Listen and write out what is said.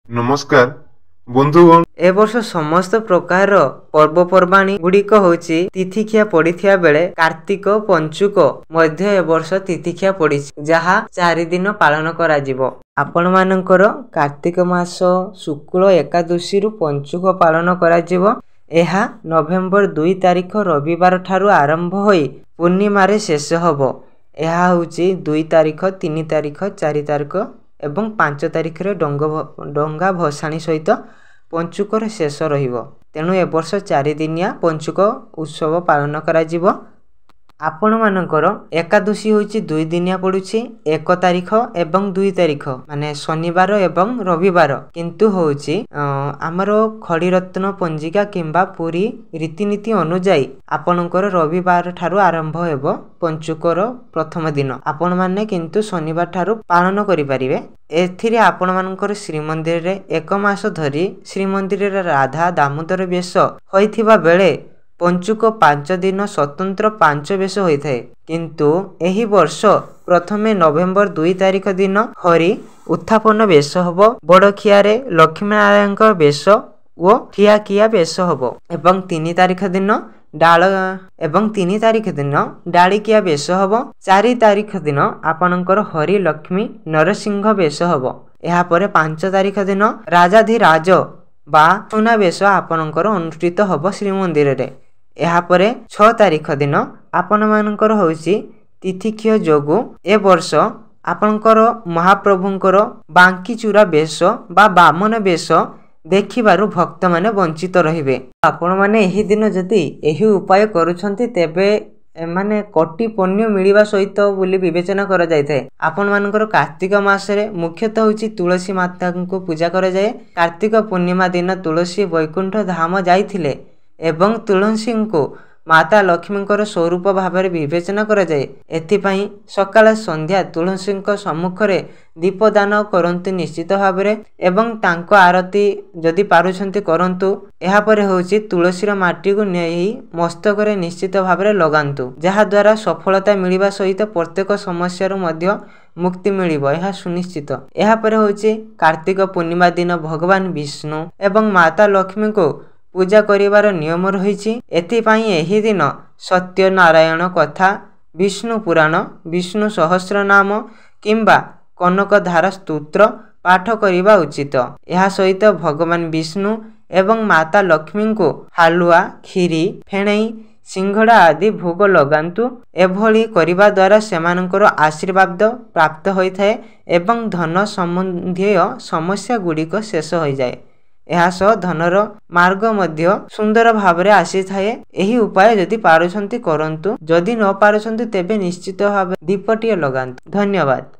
नमस्कार बंधुगण ए वर्ष समस्त प्रकार पर्वपर्वाणी गुड़िक होची तिथिखिया पड़िथिया बेले कार्तिक पंचुक मध्य ए वर्ष तिथिखिया पड़ी जहा 4 दिन पालन करा जिवो। आपण मानकर कार्तिक मास शुक्ल एकादशी रु पंचुक पालन करा जिवो। एहा नवेम्बर 2 तारिख रविवार ठारू आरंभ होई पूर्णिमा रे शेष होबो। एहा होची 2 तारिख 3 तारिख 4 तारिख एवं 5 तारिख रे डंगा भसाणी सहित पंचुकर शेष रहिबो। तेणु ए वर्ष 4 दिनिया पंचुक उत्सव पालन करा जिवो। आपण मानकर एकादशी होची 2 दिनिया पडुची 1 तारिख एवं 2 तारिख माने शनिवार एवं रविवार, किंतु होची हमरो खड़ी रत्न पंजिका किंबा पूरी रीतिनीति अनुजाई आपणकर रविवार ठारू आरंभ हेबो पंचुकर प्रथम दिन। आपण माने किंतु शनिवार ठारू पालन करि परिबे। एथिरे आपण मानकर श्रीमंदिर रे 1 मास धरी श्रीमंदिर रे राधा दामोदर बेश होइथिबा बेले पंचुक 5 दिन स्वतंत्र 5 बेश होइथाय। किंतु एही वर्ष प्रथमे नवेम्बर 2 तारिख दिन हरि उत्थापन बेश होबो। बड़खिया रे लक्ष्मी नारायण बेश ओ ठियाकिया बेश होबो एवं 3 तारिख दिन डालिकिया बेश होबो। 4 तारिख दिन आपणकर हरि लक्ष्मी नरसिंह बेश होबो। एहा परे 5 तारिख दिन राजाधिराज बा सुना बेश आपणकर अनुष्ठित होबो श्रीमंदिर रे। एहा परे 6 तारिख दिन आपण मानकर होची तिथिखिय जोगु ए वर्ष आपणकर महाप्रभुंकर बांकी चूरा बेश बा बामन बेश देखिबारु भक्त माने वंचित रहिबे। आपण माने एही दिन जदि एही उपाय करूछंती तेबे माने कोटि पुण्य मिलिबा सहित बोली विवेचना करा जायथाय। आपण मानकर कार्तिक मास रे मुख्यतः होची तुलसी माता को पूजा करा जाय। कार्तिक पूर्णिमा दिन तुलसी वैकुंठ धाम जाइथिले एवं तुलसी को माता लक्ष्मी स्वरूप भाव में विवेचना करा जाए। एथिपाई सकाळ संध्या तुलसी सम्मुख रे दीपदान करंतु निश्चित भाव में एवं तांको आरती जदि पारुछंती करंतु। एहा परे होची तुलसीर माटी को नेही मस्तक रे निश्चित भाव में लगांतु, जहा द्वारा सफलता मिलिबा सहित प्रत्येक समस्या मध्य मुक्ति मिलिबो एहा सुनिश्चित। एहा परे होची कार्तिक पूर्णिमा दिन भगवान विष्णु एवं माता लक्ष्मी को पूजा करिवार नियम रहिछि। एथिपाई एही दिन सत्यनारायण कथा, विष्णु पुराण, विष्णु सहस्र नाम किंबा कनकधारा स्तोत्र पाठ करिबा उचित। एहा सहित भगवान विष्णु एवं माता लक्ष्मी को हालुआ, खीरी, फेणई, सिंघड़ा आदि भोग लगांतु। एभली करिबा द्वारा सेमानकर आशीर्वाद प्राप्त होइथाय एवं धन संबंधी समस्या गुड़िक शेष हो जाए। एहा सह धनर मार्ग मध्य सुंदर भाव में आसी थाए। एही उपाय जदि पारुछंती करंतु, जदि न पारुछंती तेबे निश्चित भाव दीपटिए लगांतु। धन्यवाद।